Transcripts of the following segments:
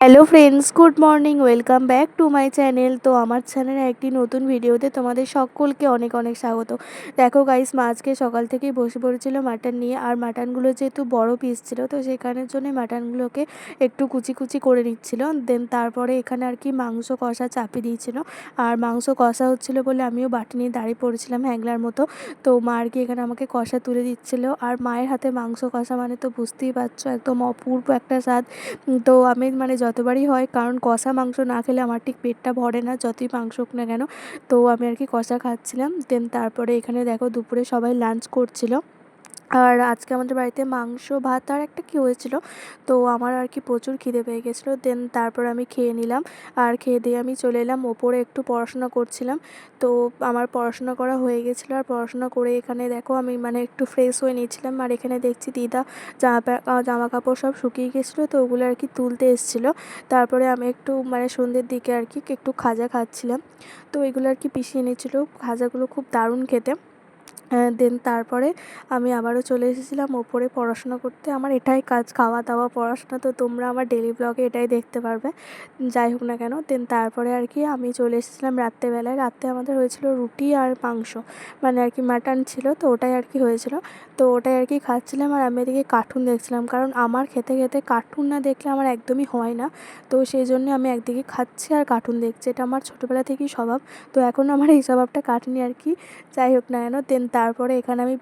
Hello friends, good morning. Welcome back to my channel. তো আমার চ্যানেলে একটি নতুন ভিডিওতে তোমাদের সকলকে অনেক অনেক স্বাগত। দেখো গাইস, মা আজকে সকাল থেকেই বসে পড়েছিল মাটন নিয়ে। আর মাটনগুলো যেহেতু বড় পিস ছিল, তো সেখানের জন্য মাটনগুলোকে একটু কুচি কুচি করে নিচ্ছিল। দেন তারপরে এখানে আর কি মাংস কষা চাপিয়ে দিয়েছিল। আর মাংস কষা হচ্ছিলো বলে আমিও বাটি নিয়ে দাঁড়িয়ে পড়েছিলাম হ্যাংলার মতো। তো মা আর কি এখানে আমাকে কষা তুলে দিচ্ছিল। আর মায়ের হাতে মাংস কষা মানে তো বুঝতেই পারছো, একদম অপূর্ব একটা স্বাদ। তো আমি মানে যতবারই হয়, কারণ কষা মাংস না খেলে আমার ঠিক পেটটা ভরে না, যতই মাংস হোক না কেন। তো আমি আর কি কষা খাচ্ছিলাম। দেন তারপরে এখানে দেখো দুপুরে সবাই লাঞ্চ করছিল। আর আজকে আমাদের বাড়িতে মাংস ভাত আর একটা কী হয়েছিল। তো আমার আর কি প্রচুর খিদে পেয়ে গেছিলো। দেন তারপর আমি খেয়ে নিলাম। আর খেয়ে দিয়ে আমি চলে এলাম ওপরে, একটু পড়াশোনা করছিলাম। তো আমার পড়াশোনা করা হয়ে গেছিলো। আর পড়াশোনা করে এখানে দেখো আমি মানে একটু ফ্রেশ হয়ে নিয়েছিলাম। আর এখানে দেখছি দিদা জামা কাপড় সব শুকিয়ে গেছিলো, তো ওগুলো আর কি তুলতে এসেছিলো। তারপরে আমি একটু মানে সন্ধ্যের দিকে আর কি একটু খাজা খাচ্ছিলাম। তো এগুলো আর কি পিষিয়ে নিয়েছিলো। খাজাগুলো খুব দারুণ খেতে। দেন তারপরে আমি আবারও চলে এসেছিলাম ওপরে পড়াশোনা করতে। আমার এটাই কাজ, খাওয়া দাওয়া পড়াশোনা। তো তোমরা আমার ডেলি ব্লগে এটাই দেখতে পারবে, যাই হোক না কেন। দেন তারপরে আর কি আমি চলে এসেছিলাম রাত্রেবেলায়। রাত্রে আমাদের হয়েছিল রুটি আর মাংস, মানে আর কি মাটন ছিল, তো ওটাই আর কি হয়েছিল। তো ওটাই আর কি খাচ্ছিলাম। আর আমি এদিকে কার্টুন দেখছিলাম, কারণ আমার খেতে খেতে কার্টুন না দেখলে আমার একদমই হয় না। তো সেই জন্য আমি একদিকে খাচ্ছি আর কার্টুন দেখছি। এটা আমার ছোটোবেলা থেকেই স্বভাব। তো এখন আমার এই স্বভাবটা কাটেনি আর কি, যাই হোক না কেন। দেন তারপরে এখানে আমি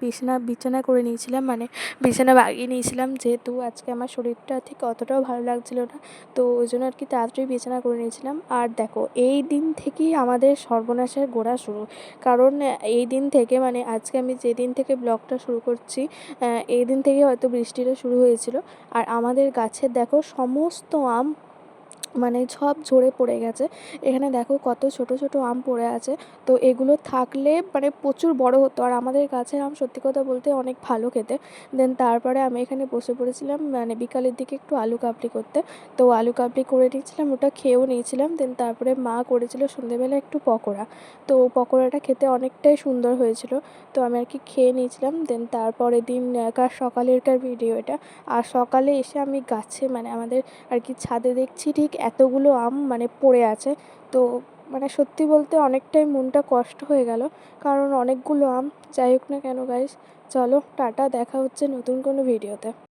বিছানা করে নিয়েছিলাম, মানে বিছানা বাগিয়ে নিয়েছিলাম, যেহেতু আজকে আমার শরীরটা ঠিক অতটাও ভালো লাগছিল না। তো ওই জন্য আর কি তাড়াতাড়ি বিছানা করে নিয়েছিলাম। আর দেখো, এই দিন থেকেই আমাদের সর্বনাশের গোড়া শুরু। কারণ এই দিন থেকে, মানে আজকে আমি যেদিন থেকে ব্লগটা শুরু করছি, এই দিন থেকে হয়তো বৃষ্টিটা শুরু হয়েছিল। আর আমাদের গাছের দেখো সমস্ত আম মানে সব ঝরে পড়ে গেছে। এখানে দেখো কত ছোট ছোট আম পড়ে আছে। তো এগুলো থাকলে মানে প্রচুর বড় হতো। আর আমাদের গাছের আম সত্যি কথা বলতে অনেক ভালো খেতে। দেন তারপরে আমি এখানে বসে পড়েছিলাম মানে বিকালের দিকে একটু আলু কাবলি করতে। তো আলু কাবলি করে নিয়েছিলাম, ওটা খেয়েও নিয়েছিলাম। দেন তারপরে মা করেছিল সন্ধেবেলা একটু পকোড়া। তো পকোড়াটা খেতে অনেকটাই সুন্দর হয়েছিল। তো আমি আর কি খেয়ে নিয়েছিলাম। দেন তারপরের দিন সকালেরকার ভিডিও এটা। আর সকালে এসে আমি গাছে মানে আমাদের আর কি ছাদে দেখছি ঠিক এতগুলো আম মানে পড়ে আছে। তো মানে সত্যি বলতে অনেকটাই মনটা কষ্ট হয়ে গেল, কারণ অনেকগুলো আম। যাই হোক না কেন গাইস, চলো টাটা, দেখা হচ্ছে নতুন কোনো ভিডিওতে।